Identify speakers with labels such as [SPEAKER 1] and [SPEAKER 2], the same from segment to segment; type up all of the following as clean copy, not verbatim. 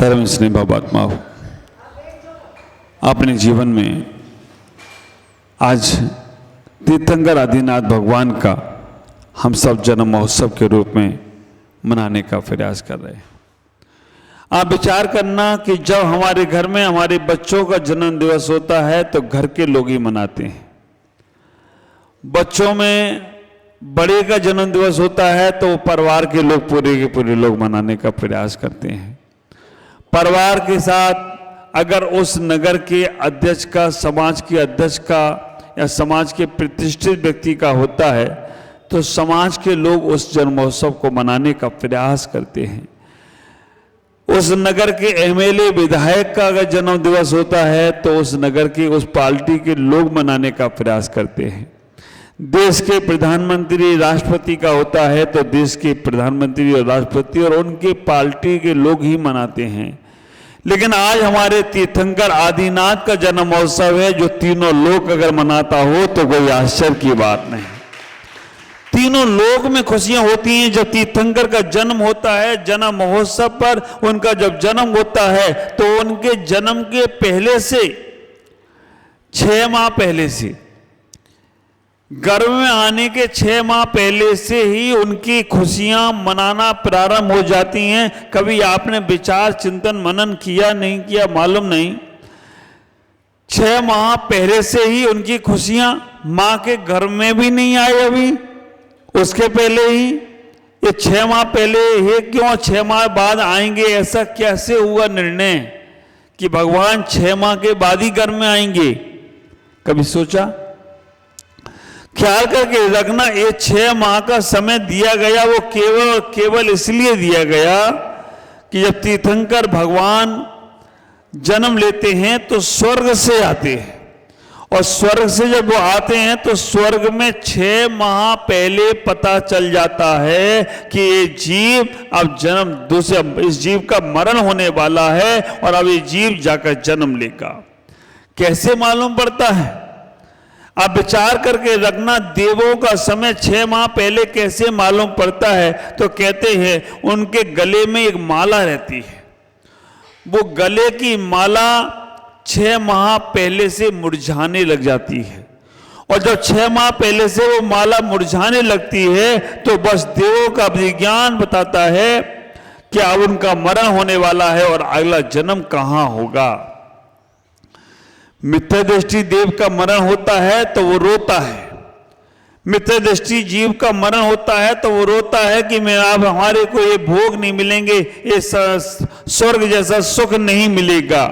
[SPEAKER 1] धर्म स्नेह भावात्मा हो। अपने जीवन में आज तीर्थंकर आदिनाथ भगवान का हम सब जन्म महोत्सव के रूप में मनाने का प्रयास कर रहे हैं। आप विचार करना कि जब हमारे घर में हमारे बच्चों का जन्म दिवस होता है तो घर के लोग ही मनाते हैं। बच्चों में बड़े का जन्म दिवस होता है तो परिवार के लोग पूरे के पूरे लोग मनाने का प्रयास करते हैं। परिवार के साथ अगर उस नगर के अध्यक्ष का, समाज के अध्यक्ष का या समाज के प्रतिष्ठित व्यक्ति का होता है तो समाज के लोग उस जन्मोत्सव को मनाने का प्रयास करते हैं। उस नगर के एमएलए विधायक का अगर जन्म दिवस होता है तो उस नगर की उस पार्टी के लोग मनाने का प्रयास करते हैं। देश के प्रधानमंत्री, राष्ट्रपति का होता है तो देश के प्रधानमंत्री और राष्ट्रपति और उनके पार्टी के लोग ही मनाते हैं। लेकिन आज हमारे तीर्थंकर आदिनाथ का जन्म महोत्सव है जो तीनों लोग अगर मनाता हो तो कोई आश्चर्य की बात नहीं। तीनों लोग में खुशियां होती हैं जब तीर्थंकर का जन्म होता है। जन्म महोत्सव पर उनका जब जन्म होता है तो उनके जन्म के पहले से 6 माह पहले से, गर्भ में आने के 6 माह पहले से ही उनकी खुशियां मनाना प्रारंभ हो जाती हैं। कभी आपने विचार चिंतन मनन किया नहीं किया मालूम नहीं, 6 माह पहले से ही उनकी खुशियां, मां के घर में भी नहीं आई अभी, उसके पहले ही ये 6 माह पहले ही क्यों 6 माह बाद आएंगे? ऐसा कैसे हुआ निर्णय कि भगवान 6 माह के बाद ही घर में आएंगे? कभी सोचा? ख्याल करके रखना, ये 6 माह का समय दिया गया वो केवल और केवल इसलिए दिया गया कि जब तीर्थंकर भगवान जन्म लेते हैं तो स्वर्ग से आते हैं और स्वर्ग से जब वो आते हैं तो स्वर्ग में 6 माह पहले पता चल जाता है कि ये जीव अब जन्म, दूसरे इस जीव का मरण होने वाला है और अब ये जीव जाकर जन्म लेगा। कैसे मालूम पड़ता है? आप विचार करके रखना, देवों का समय 6 माह पहले कैसे मालूम पड़ता है? तो कहते हैं उनके गले में एक माला रहती है, वो गले की माला 6 माह पहले से मुरझाने लग जाती है और जब 6 माह पहले से वो माला मुरझाने लगती है तो बस देवों का विज्ञान बताता है कि अब उनका मरण होने वाला है और अगला जन्म कहां होगा। मित्रदृष्टि देव का मरण होता है तो वो रोता है, मित्रदृष्टि जीव का मरण होता है तो वो रोता है कि मैं अब हमारे को ये भोग नहीं मिलेंगे, ये स्वर्ग जैसा सुख नहीं मिलेगा।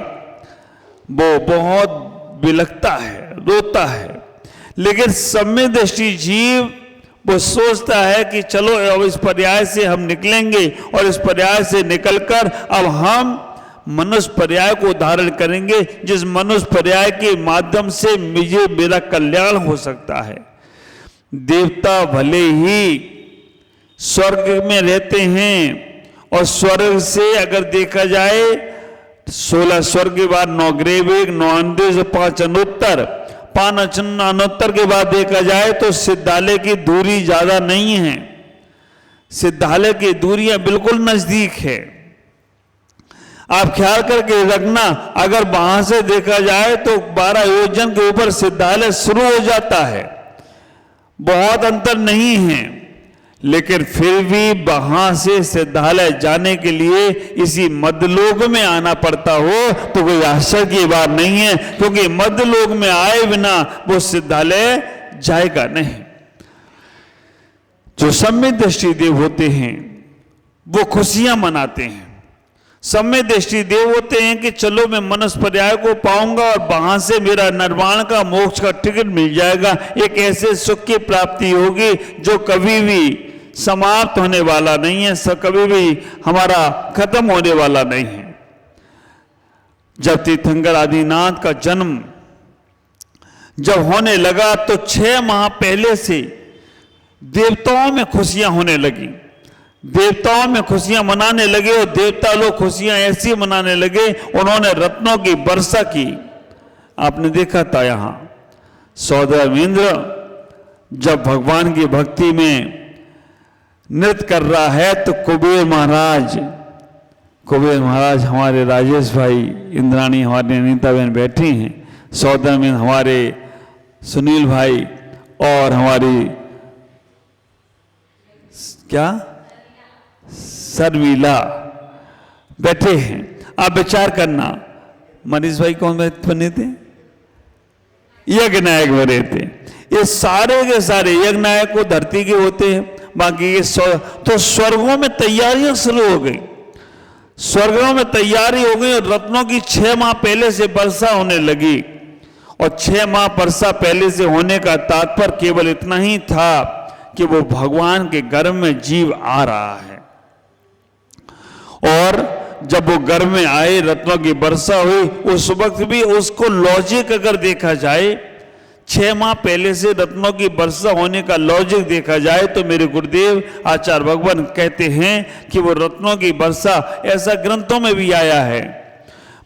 [SPEAKER 1] वो बहुत बिलखता है, रोता है। लेकिन सम्यक दृष्टि जीव वो सोचता है कि चलो अब इस पर्याय से हम निकलेंगे और इस पर्याय से निकलकर अब हम मनुष्य पर्याय को धारण करेंगे, जिस मनुष्य पर्याय के माध्यम से मुझे मेरा कल्याण हो सकता है। देवता भले ही स्वर्ग में रहते हैं और स्वर्ग से अगर देखा जाए 16 स्वर्ग के बाद 9 ग्रेवेग, 9 अंदेश, 5 अनुत्तर, 5 अनुत्तर के बाद देखा जाए तो सिद्धालय की दूरी ज्यादा नहीं है। सिद्धालय की दूरियां बिल्कुल नजदीक है। आप ख्याल करके रखना, अगर वहां से देखा जाए तो 12 योजन के ऊपर सिद्धालय शुरू हो जाता है, बहुत अंतर नहीं है। लेकिन फिर भी वहां से सिद्धालय जाने के लिए इसी मध्यलोक में आना पड़ता हो तो कोई आश्चर्य की बात नहीं है, क्योंकि मध्यलोक में आए बिना वो सिद्धालय जाएगा नहीं। जो सम्यक दृष्टि देव होते हैं वो खुशियां मनाते हैं। सम्यक दृष्टि देव होते हैं कि चलो मैं मनुष्य पर्याय को पाऊंगा और वहां से मेरा निर्वाण का, मोक्ष का टिकट मिल जाएगा। एक ऐसे सुख की प्राप्ति होगी जो कभी भी समाप्त होने वाला नहीं है, कभी भी हमारा खत्म होने वाला नहीं है। जब तीर्थंकर आदिनाथ का जन्म जब होने लगा तो 6 माह पहले से देवताओं में खुशियां होने लगी, देवताओं में खुशियां मनाने लगे और देवता लोग खुशियां ऐसी मनाने लगे, उन्होंने रत्नों की वर्षा की। आपने देखा था यहां सौदेव इंद्र जब भगवान की भक्ति में नृत्य कर रहा है तो कुबेर महाराज कुबेर महाराज हमारे राजेश भाई, इंद्राणी हमारी अनीता बहन बैठी हैं, सौदा में हमारे सुनील भाई और हमारी क्या शर्मिला बैठे हैं। आप विचार करना, मनीष भाई कौन बने थे? यज्ञ नायक बने थे। ये सारे के सारे यज्ञ नायक को धरती के होते हैं, बाकी ये तो स्वर्गों में तैयारियां शुरू हो गई, स्वर्गों में तैयारी हो गई और रत्नों की 6 माह पहले से वर्षा होने लगी। और 6 माह वर्षा पहले से होने का तात्पर्य केवल इतना ही था कि वो भगवान के गर्भ में जीव आ रहा है। और जब वो गर्भ में आए, रत्नों की वर्षा हुई, उस वक्त भी उसको लॉजिक अगर देखा जाए, 6 माह पहले से रत्नों की वर्षा होने का लॉजिक देखा जाए, तो मेरे गुरुदेव आचार्य भगवान कहते हैं कि वो रत्नों की वर्षा, ऐसा ग्रंथों में भी आया है,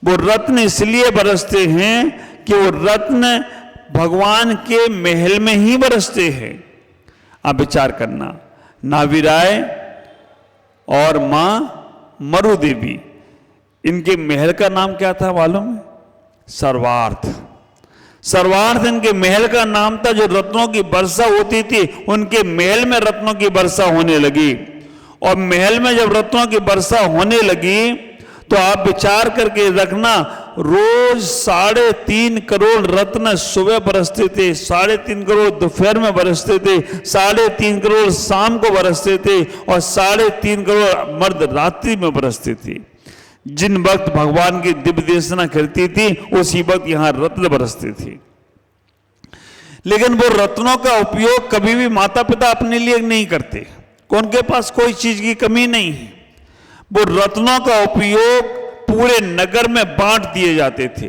[SPEAKER 1] वो रत्न इसलिए बरसते हैं कि वो रत्न भगवान के महल में ही बरसते हैं। आप विचार करना, नाभिराय और मां मरु देवी, इनके महल का नाम क्या था मालूम है? सर्वार्थ। सर्वार्थ इनके महल का नाम था। जो रत्नों की वर्षा होती थी, उनके महल में रत्नों की वर्षा होने लगी। और महल में जब रत्नों की वर्षा होने लगी, तो आप विचार करके रखना, रोज 3.5 करोड़ रत्न सुबह बरसते थे, 3.5 करोड़ दोपहर में बरसते थे, 3.5 करोड़ शाम को बरसते थे, और 3.5 करोड़ मर्द रात्रि में बरसते थे। जिन वक्त भगवान की दिव्य देशना करती थी, उसी वक्त यहां रत्न बरसते थे। लेकिन वो रत्नों का उपयोग कभी भी माता पिता अपने लिए नहीं करते, उनके पास कोई चीज की कमी नहीं है। वो रत्नों का उपयोग पूरे नगर में बांट दिए जाते थे।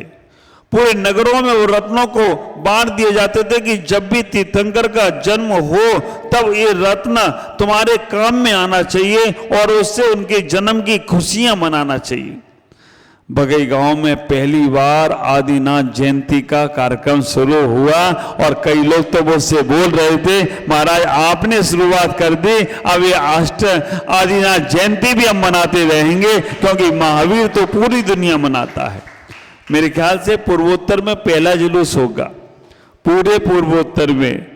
[SPEAKER 1] पूरे नगरों में वो रत्नों को बांट दिए जाते थे कि जब भी तीर्थंकर का जन्म हो, तब ये रत्न तुम्हारे काम में आना चाहिए और उससे उनके जन्म की खुशियां मनाना चाहिए। बगई गांव में पहली बार आदिनाथ जयंती का कार्यक्रम शुरू हुआ और कई लोग तो मुझसे बोल रहे थे, महाराज आपने शुरुआत कर दी, अब ये आदिनाथ जयंती भी हम मनाते रहेंगे, क्योंकि महावीर तो पूरी दुनिया मनाता है। मेरे ख्याल से पूर्वोत्तर में पहला जुलूस होगा। पूरे पूर्वोत्तर में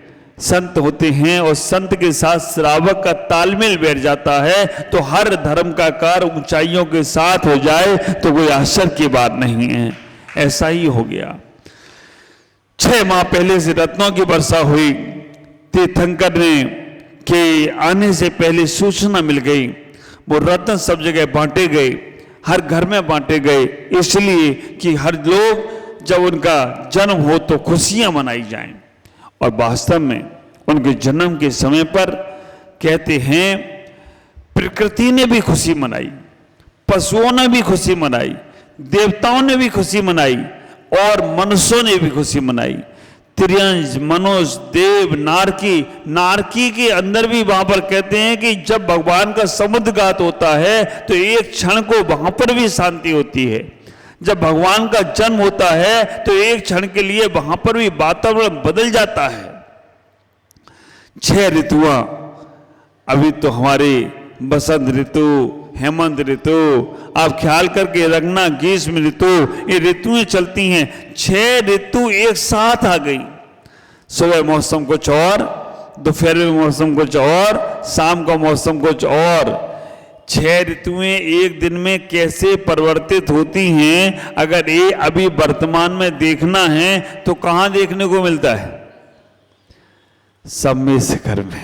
[SPEAKER 1] संत होते हैं और संत के साथ श्रावक का तालमेल बैठ जाता है, तो हर धर्म का कार्य ऊंचाइयों के साथ हो जाए तो कोई आश्चर्य की बात नहीं है। ऐसा ही हो गया। 6 माह पहले से रत्नों की वर्षा हुई। तीर्थंकर ने के आने से पहले सूचना मिल गई। वो रत्न सब जगह बांटे गए, हर घर में बांटे गए, इसलिए कि हर लोग जब उनका जन्म हो तो खुशियां मनाई जाएं। और वास्तव में उनके जन्म के समय पर कहते हैं प्रकृति ने भी खुशी मनाई, पशुओं ने भी खुशी मनाई, देवताओं ने भी खुशी मनाई और मनुष्यों ने भी खुशी मनाई। त्रियंश, मनुष्य, देव, नारकी, नारकी के अंदर भी वहां पर कहते हैं कि जब भगवान का समुद्रघात होता है तो एक क्षण को वहां पर भी शांति होती है। जब भगवान का जन्म होता है तो एक क्षण के लिए वहां पर भी वातावरण बदल जाता है। 6 ऋतुआं, अभी तो हमारे बसंत ऋतु, हेमंत ऋतु, आप ख्याल करके रखना, ग्रीष्म ऋतु, ये ऋतुएं चलती हैं। 6 ऋतु एक साथ आ गई। सुबह मौसम कुछ और, दोपहर में मौसम कुछ और, शाम का मौसम कुछ और। 6 ऋतुएं एक दिन में कैसे परिवर्तित होती हैं, अगर ये अभी वर्तमान में देखना है तो कहां देखने को मिलता है? सम्मेद शिखर में।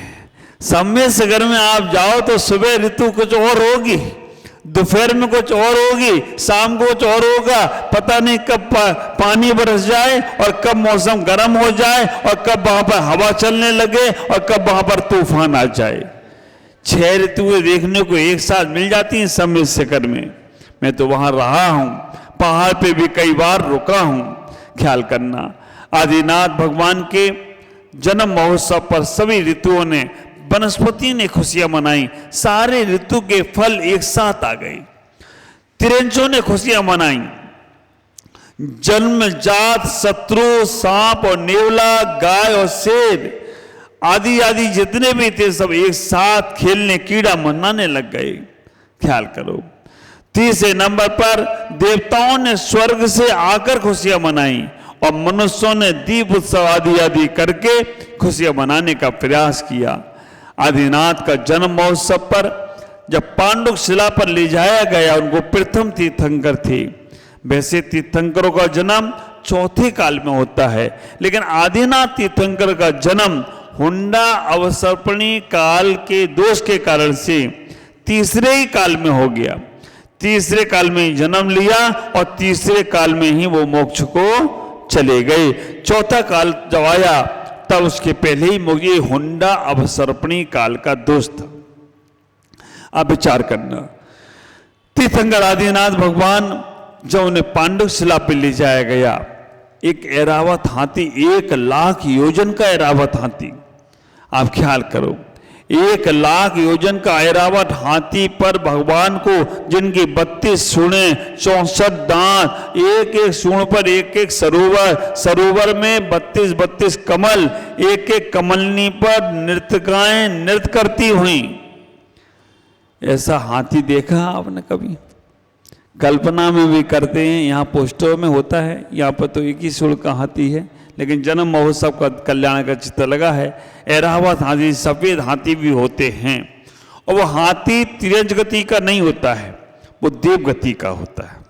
[SPEAKER 1] सम्मेद शिखर में आप जाओ तो सुबह ऋतु कुछ और होगी, दोपहर में कुछ और होगी, शाम को कुछ और होगा। पता नहीं कब पानी बरस जाए और कब मौसम गर्म हो जाए और कब वहां पर हवा चलने लगे और कब वहां पर तूफान आ जाए। 6 ऋतुएं देखने को एक साथ मिल जाती हैं सम्मेद शिखर में। मैं तो वहां रहा हूं, पहाड़ पे भी कई बार रुका हूं। ख्याल करना, आदिनाथ भगवान के जन्म महोत्सव पर सभी ऋतुओं ने, वनस्पति ने खुशियां मनाई। सारे ऋतु के फल एक साथ आ गए। तिरंजों ने खुशियां मनाई। जन्मजात शत्रु, सांप और नेवला, गाय और शेर आदि आदि जितने भी थे सब एक साथ खेलने, कीड़ा मनाने लग गए। ख्याल करो, तीसरे नंबर पर देवताओं ने स्वर्ग से आकर खुशियां मनाई और मनुष्यों ने दीप उत्सव आदि आदि करके खुशियां मनाने का प्रयास किया। आदिनाथ का जन्म महोत्सव पर जब पांडुक शिला पर ले जाया गया, उनको प्रथम तीर्थंकर थे। वैसे तीर्थंकरों का जन्म चौथे काल में होता है, लेकिन आदिनाथ तीर्थंकर का जन्म हुंडा अवसर्पणी काल के दोष के कारण से तीसरे ही काल में हो गया। तीसरे काल में ही जन्म लिया और तीसरे काल में ही वो मोक्ष को चले गए। चौथा काल जब आया तब उसके पहले ही ये हुंडा अवसर्पणी काल का दोष था। आप विचार करना, तीर्थंकर आदिनाथ भगवान जब उन्हें पांडुक शिला पर ले जाया गया, एक ऐरावत हाथी, 1,00,000 योजन का ऐरावत हाथी, आप ख्याल करो, 1,00,000 योजन का ऐरावत हाथी पर भगवान को, जिनकी 32 सूंडें, 64 दांत, एक एक सूंड पर एक एक सरोवर, सरोवर में 32 कमल, एक एक कमलनी पर नृत्यकाएं नृत्य करती हुई। ऐसा हाथी देखा आपने कभी? कल्पना में भी करते हैं, यहाँ पोस्टरों में होता है, यहाँ पर तो एक ही सूंड का हाथी है, लेकिन जन्म महोत्सव का कल्याण का चित्र लगा है। ऐरावत हाथी, सफेद हाथी भी होते हैं, और वो हाथी तिरंज गति का नहीं होता है, वो देव गति का होता है।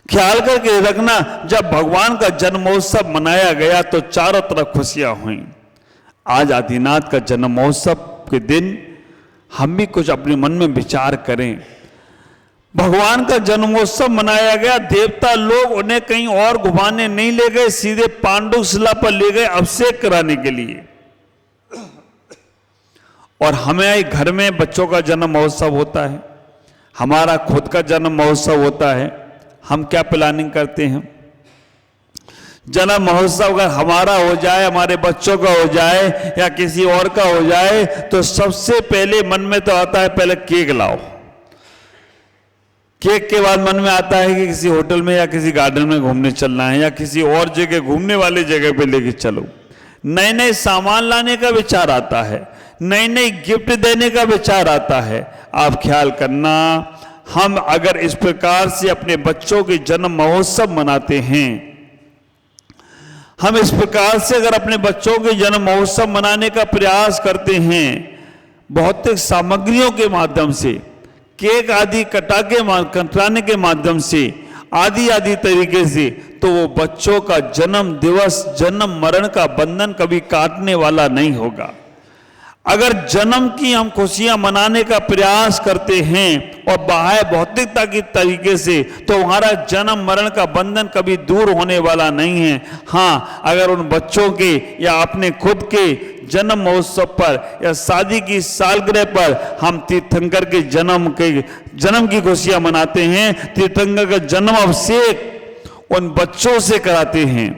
[SPEAKER 1] ख्याल करके रखना, जब भगवान का जन्म महोत्सव मनाया गया तो चारों तरफ खुशियां हुई। आज आदिनाथ का जन्म महोत्सव के दिन हम भी कुछ अपने मन में विचार करें। भगवान का जन्मोत्सव मनाया गया, देवता लोग उन्हें कहीं और घुमाने नहीं ले गए, सीधे पांडुक शिला पर ले गए अभिषेक कराने के लिए। और हमें घर में बच्चों का जन्म महोत्सव होता है, हमारा खुद का जन्म महोत्सव होता है, हम क्या प्लानिंग करते हैं? जन्म महोत्सव अगर हमारा हो जाए, हमारे बच्चों का हो जाए या किसी और का हो जाए, तो सबसे पहले मन में तो आता है पहले केक लाओ। केक के बाद मन में आता है कि किसी होटल में या किसी गार्डन में घूमने चलना है, या किसी और जगह घूमने वाली जगह पे लेके चलो। नए नए सामान लाने का विचार आता है, नई नई गिफ्ट देने का विचार आता है। आप ख्याल करना, हम अगर इस प्रकार से अपने बच्चों के जन्म महोत्सव मनाते हैं, हम इस प्रकार से अगर अपने बच्चों के जन्म महोत्सव मनाने का प्रयास करते हैं, भौतिक सामग्रियों के माध्यम से, केक आदि कटाने के माध्यम से, आदि आदि तरीके से, तो वो बच्चों का जन्म दिवस, जन्म मरण का बंधन कभी काटने वाला नहीं होगा। अगर जन्म की हम खुशियां मनाने का प्रयास करते हैं और बाह्य भौतिकता की तरीके से, तो हमारा जन्म मरण का बंधन कभी दूर होने वाला नहीं है। हाँ, अगर उन बच्चों के या अपने खुद के जन्म महोत्सव पर या शादी की सालगिरह पर हम तीर्थंकर के जन्म की खुशियां मनाते हैं, तीर्थंकर का जन्म अभिषेक उन बच्चों से कराते हैं,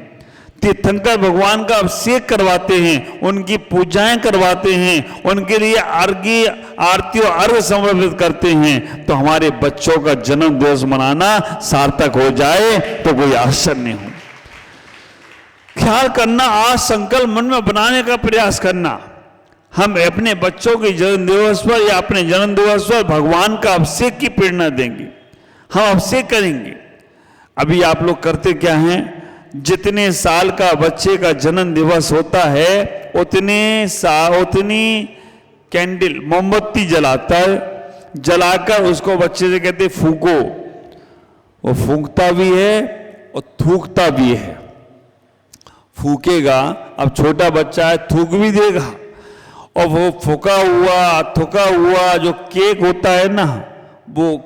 [SPEAKER 1] तीर्थंकर भगवान का अभिषेक करवाते हैं, उनकी पूजाएं करवाते हैं, उनके लिए आरती और अर्घ समर्पित करते हैं, तो हमारे बच्चों का जन्म दिवस मनाना सार्थक हो जाए तो कोई आश्चर्य नहीं हो। ख्याल करना, आज संकल्प मन में बनाने का प्रयास करना, हम अपने बच्चों के जन्म दिवस पर या अपने जन्म दिवस पर भगवान का अभिषेक की प्रेरणा देंगे, हम अभिषेक करेंगे। अभी आप लोग करते क्या हैं, जितने साल का बच्चे का जन्म दिवस होता है उतनी कैंडल, मोमबत्ती जलाता है, जलाकर उसको बच्चे से कहते फूको। वो फूंकता भी है और थूकता भी है। फूकेगा, अब छोटा बच्चा है, थूक भी देगा, और वो थूका हुआ जो केक होता है ना, वो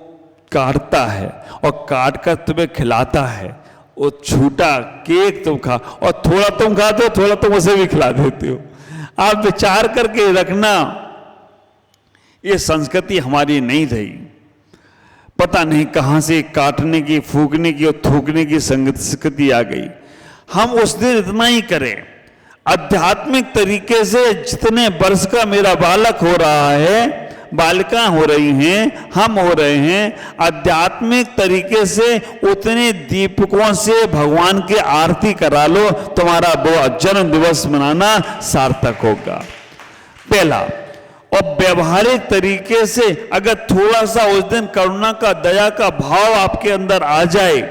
[SPEAKER 1] काटता है और काट कर तुम्हें खिलाता है। वो छूटा केक तुम खा, और थोड़ा तुम खाते हो, थोड़ा तुम उसे भी खिला देते हो। आप विचार करके रखना, ये संस्कृति हमारी नहीं रही। पता नहीं कहां से काटने की, फूकने की और थूकने की संस्कृति आ गई। हम उस दिन इतना ही करें, आध्यात्मिक तरीके से जितने वर्ष का मेरा बालक हो रहा है, बालिका हो रही हैं, हम हो रहे हैं, आध्यात्मिक तरीके से उतने दीपकों से भगवान की आरती करा लो, तुम्हारा वो जन्म दिवस मनाना सार्थक होगा। पहला। और व्यवहारिक तरीके से अगर थोड़ा सा उस दिन करुणा का, दया का भाव आपके अंदर आ जाए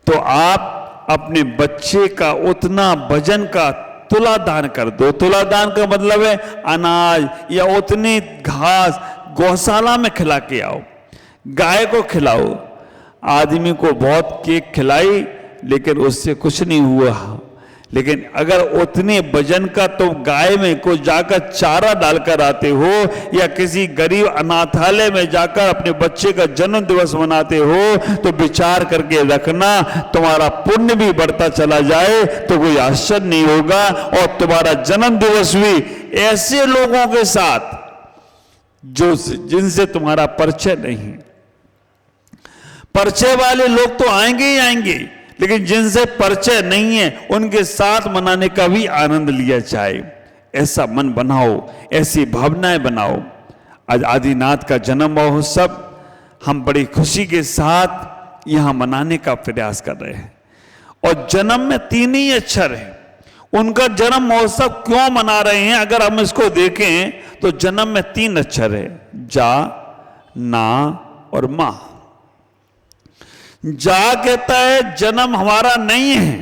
[SPEAKER 1] तो आप अपने बच्चे का उतना वजन का तुला दान कर दो। तुला दान का मतलब है अनाज या उतनी घास गौशाला में खिला के आओ, गाय को खिलाओ। आदमी को बहुत केक खिलाई लेकिन उससे कुछ नहीं हुआ, लेकिन अगर उतने वजन का तो गाय में को जाकर चारा डालकर आते हो या किसी गरीब अनाथालय में जाकर अपने बच्चे का जन्म दिवस मनाते हो तो विचार करके रखना, तुम्हारा पुण्य भी बढ़ता चला जाए तो कोई आश्चर्य नहीं होगा। और तुम्हारा जन्म दिवस भी ऐसे लोगों के साथ जो जिनसे तुम्हारा परिचय नहीं। परिचय वाले लोग तो आएंगे ही आएंगे, लेकिन जिनसे परिचय नहीं है उनके साथ मनाने का भी आनंद लिया जाए। ऐसा मन बनाओ, ऐसी भावनाएं बनाओ। आज आदिनाथ का जन्म महोत्सव हम बड़ी खुशी के साथ यहां मनाने का प्रयास कर रहे हैं। और जन्म में 3 ही अक्षर हैं। उनका जन्म महोत्सव क्यों मना रहे हैं अगर हम इसको देखें तो जन्म में 3 अक्षर है, जा, ना और मां। जा कहता है जन्म हमारा नहीं है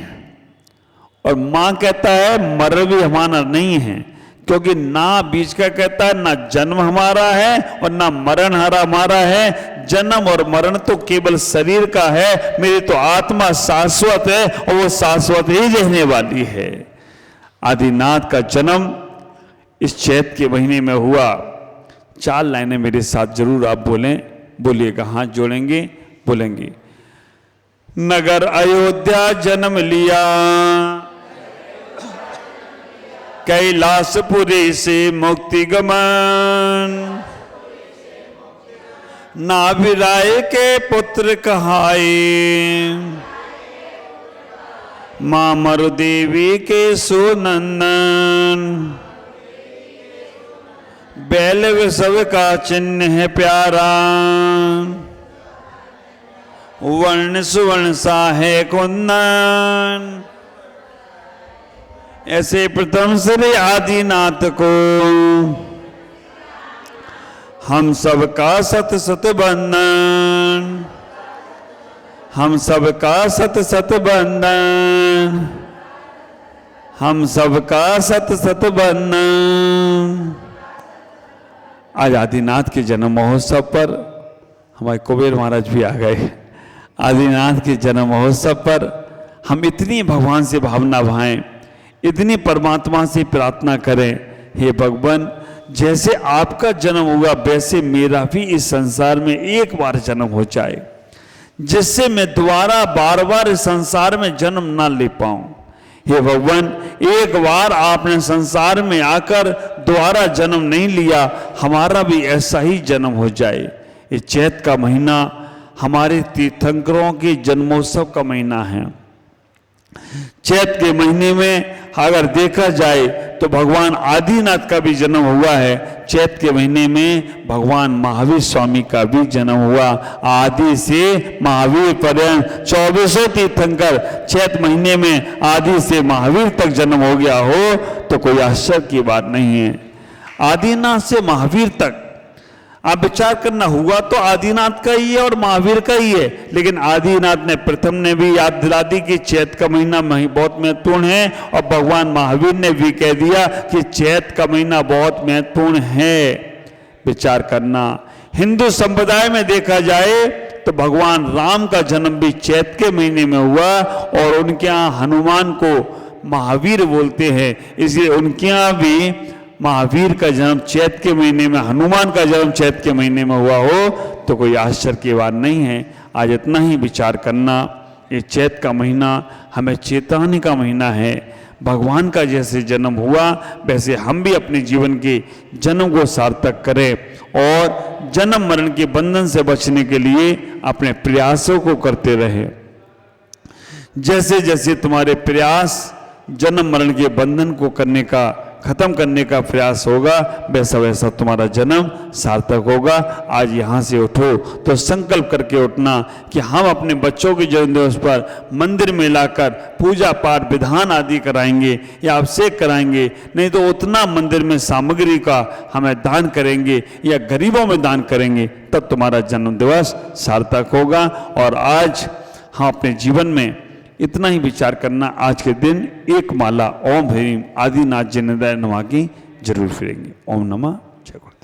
[SPEAKER 1] और मां कहता है मरण भी हमारा नहीं है, क्योंकि ना बीच का कहता है ना जन्म हमारा है और ना मरण हमारा है। जन्म और मरण तो केवल शरीर का है, मेरी तो आत्मा शाश्वत है और वो शाश्वत ही रहने वाली है। आदिनाथ का जन्म इस चैत के महीने में हुआ। 4 लाइनें मेरे साथ जरूर आप बोलिएगा, हाथ जोड़ेंगे, बोलेंगे। नगर अयोध्या जन्म लिया, कैलाशपुरी से मुक्ति गमन, नाभिराय के पुत्र कहाए, मां मरुदेवी के सुनंदन, बैल विषव का चिन्ह है प्यारा, वर्ण सुवर्ण सा है कुंदन। ऐसे प्रथम श्री आदिनाथ को हम सबका सत सत बंदन, हम सबका सत सत बंदन, हम सबका सत सत बंदन। आज आदिनाथ के जन्म महोत्सव पर हमारे कुबेर महाराज भी आ गए। आदिनाथ के जन्म महोत्सव पर हम इतनी भगवान से भावना भाएं, इतनी परमात्मा से प्रार्थना करें, हे भगवान जैसे आपका जन्म हुआ वैसे मेरा भी इस संसार में एक बार जन्म हो जाए, जिससे मैं दोबारा बार बार इस संसार में जन्म ना ले पाऊं। हे भगवान एक बार आपने संसार में आकर दोबारा जन्म नहीं लिया, हमारा भी ऐसा ही जन्म हो जाए। ये चैत का महीना हमारे तीर्थंकरों के जन्मोत्सव का महीना है। चैत के महीने में अगर देखा जाए तो भगवान आदिनाथ का भी जन्म हुआ है। चैत के महीने में भगवान महावीर स्वामी का भी जन्म हुआ। आदि से महावीर पर्यंत 24 तीर्थंकर चैत महीने में आदि से महावीर तक जन्म हो गया हो तो कोई आश्चर्य की बात नहीं है। आदिनाथ से महावीर तक आप विचार करना, हुआ तो आदिनाथ का ही है और महावीर का ही है, लेकिन आदिनाथ ने प्रथम ने भी याद दिला दी कि चैत का महीना बहुत महत्वपूर्ण है और भगवान महावीर ने भी कह दिया कि चैत का महीना बहुत महत्वपूर्ण है। विचार करना, हिंदू संप्रदाय में देखा जाए तो भगवान राम का जन्म भी चैत के महीने में हुआ और उनके यहाँ हनुमान को महावीर बोलते हैं, इसलिए उनके यहाँ भी महावीर का जन्म चैत के महीने में, हनुमान का जन्म चैत के महीने में हुआ हो तो कोई आश्चर्य की बात नहीं है। आज इतना ही विचार करना, ये चैत का महीना हमें चेतावनी का महीना है। भगवान का जैसे जन्म हुआ वैसे हम भी अपने जीवन के जन्म को सार्थक करें और जन्म मरण के बंधन से बचने के लिए अपने प्रयासों को करते रहें। जैसे जैसे तुम्हारे प्रयास जन्म मरण के बंधन को करने का खत्म करने का प्रयास होगा, वैसा वैसा तुम्हारा जन्म सार्थक होगा। आज यहाँ से उठो तो संकल्प करके उठना कि हम अपने बच्चों के जन्मदिवस पर मंदिर में लाकर पूजा पाठ विधान आदि कराएंगे या अभिषेक कराएंगे, नहीं तो उतना मंदिर में सामग्री का हमें दान करेंगे या गरीबों में दान करेंगे, तब तुम्हारा जन्मदिवस सार्थक होगा। और आज हम अपने जीवन में इतना ही विचार करना, आज के दिन एक माला ओम ह्रीम आदिनाथ जिनेन्द्राय नमः की जरूर फिरेंगे। ओम नमः जय गुरु।